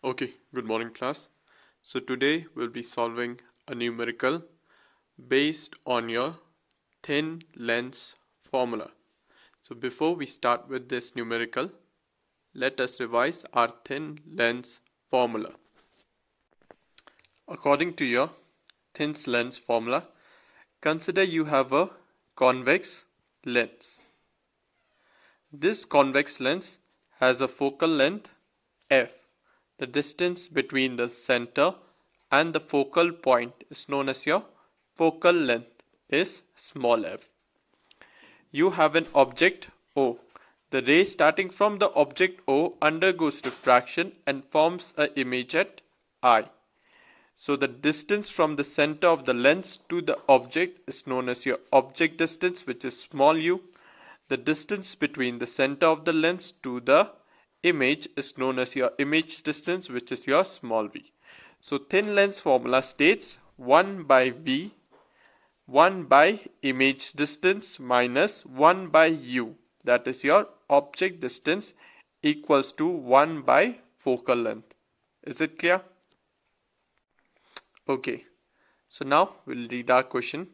Okay, good morning class. So today we'll be solving a numerical based on your thin lens formula. So before we start with this numerical, let us revise our thin lens formula. According to your thin lens formula, consider you have a convex lens. This convex lens has a focal length f. The distance between the center and the focal point is known as your focal length is small f. You have an object O. The ray starting from the object O undergoes refraction and forms an image at I. So the distance from the center of the lens to the object is known as your object distance, which is small u. The distance between the center of the lens to the image is known as your image distance, which is your small v. So thin lens formula states 1 by v, 1 by image distance minus 1 by u, that is your object distance, equals to 1 by focal length. Is it clear? Okay, so now we'll read our question.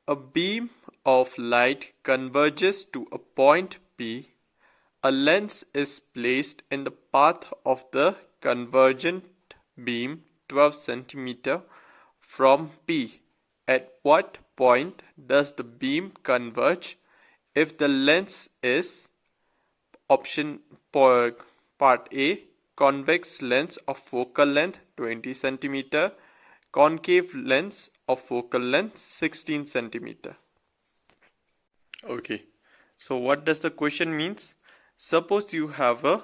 A beam of light converges to a point P. A lens is placed in the path of the convergent beam 12 cm from P. At what point does the beam converge? If the lens is option part A, convex lens of focal length 20 cm, concave lens of focal length 16 cm. Okay, so what does the question means? Suppose you have a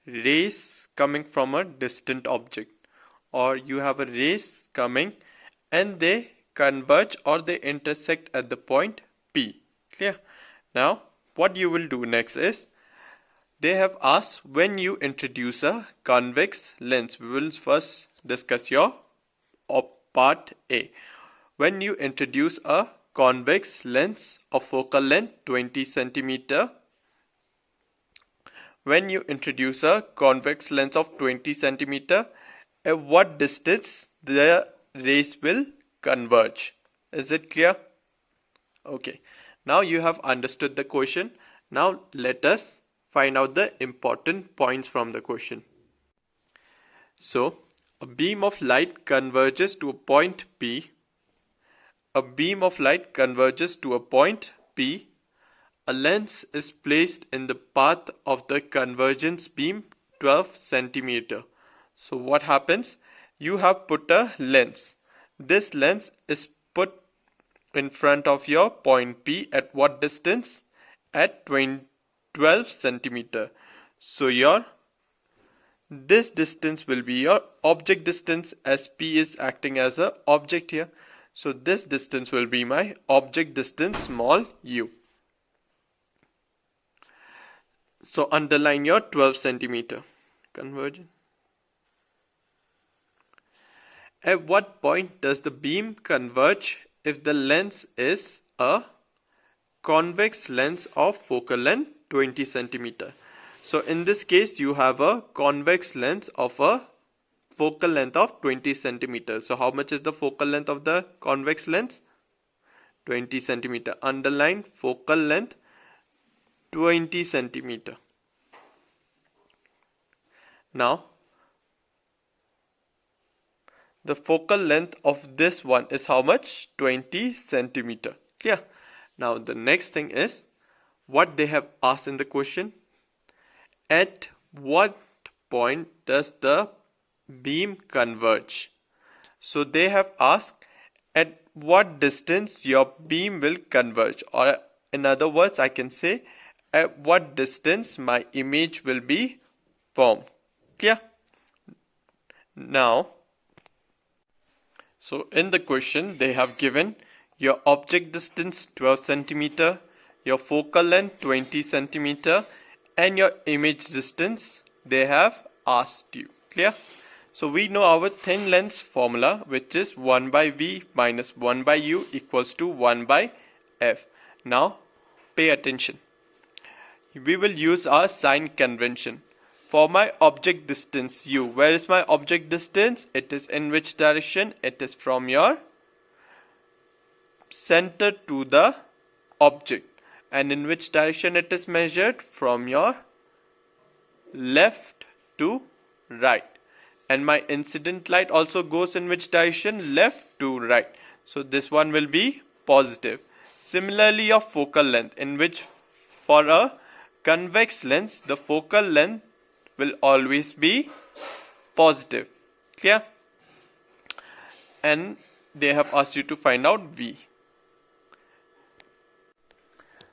rays coming from a distant object, or you have a rays coming and they converge or they intersect at the point P. Clear? Now what you will do next is, they have asked when you introduce a convex lens. We will first discuss your part A. When you introduce a convex lens of focal length 20 cm, when you introduce a convex lens of 20 cm, at what distance the rays will converge? Is it clear? Okay, now you have understood the question. Now let us find out the important points from the question. So a beam of light converges to a point P. A beam of light converges to a point P. A lens is placed in the path of the convergence beam 12 cm. So what happens? You have put a lens. This lens is put in front of your point P at what distance? At 12 cm. So this distance will be your object distance, as P is acting as an object here. So this distance will be my object distance small u. So underline your 12 cm. Convergence. At what point does the beam converge? If the lens is a convex lens of focal length 20 cm. So in this case you have a convex lens of a focal length of 20 cm. So how much is the focal length of the convex lens? 20 cm. Underline focal length 20 cm. Now the focal length of this one is how much? 20 cm. Clear? Now the next thing is what they have asked in the question. At what point does the beam converge? So they have asked at what distance your beam will converge, or in other words I can say at what distance my image will be formed. Clear? Now, so in the question they have given your object distance 12 cm, your focal length 20 cm, and your image distance they have asked you. Clear? So we know our thin lens formula, which is 1 by v minus 1 by u equals to 1 by f. Now pay attention. We will use our sign convention. For my object distance u, where is my object distance? It is in which direction? It is from your center to the object. And in which direction it is measured? From your left to right. And my incident light also goes in which direction? Left to right. So this one will be positive. Similarly, your focal length, in which for a convex lens, the focal length will always be positive. Clear? And they have asked you to find out V.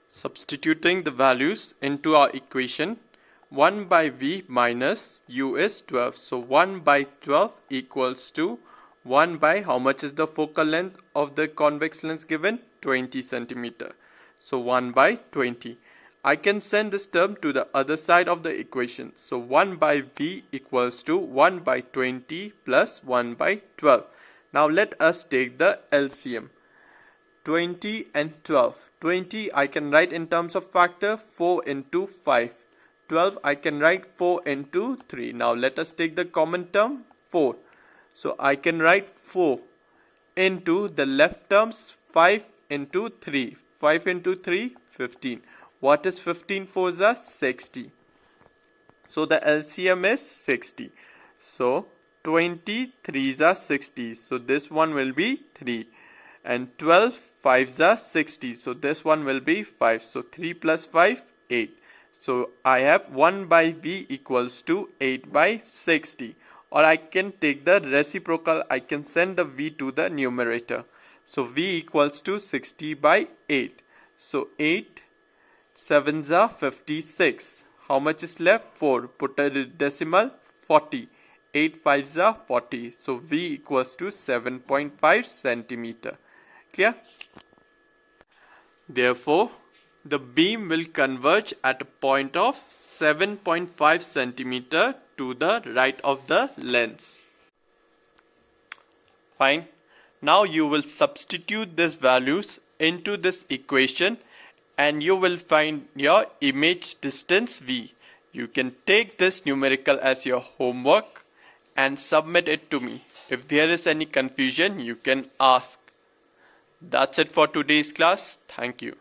Substituting the values into our equation, 1 by V minus U is 12. So 1 by 12 equals to 1 by, how much is the focal length of the convex lens given? 20 centimeter. So 1 by 20. I can send this term to the other side of the equation. So 1 by V equals to 1 by 20 plus 1 by 12. Now let us take the LCM. 20 and 12. 20 I can write in terms of factor 4 into 5. 12 I can write 4 into 3. Now let us take the common term 4. So I can write 4 into the left terms 5 into 3. 5 into 3, 15. What is 15 fours are 60. So the LCM is 60. So 20 threes are 60. So this one will be 3. And 12 fives are 60. So this one will be 5. So 3 plus 5, 8. So I have 1 by V equals to 8 by 60. Or I can take the reciprocal. I can send the V to the numerator. So V equals to 60 by 8. So 8 sevens are 56. How much is left? 4. Put a decimal, 40. 8 fives are 40. So V equals to 7.5 centimeter. Clear? Therefore, the beam will converge at a point of 7.5 centimeter to the right of the lens. Fine. Now you will substitute these values into this equation and you will find your image distance V. You can take this numerical as your homework and submit it to me. If there is any confusion, you can ask. That's it for today's class. Thank you.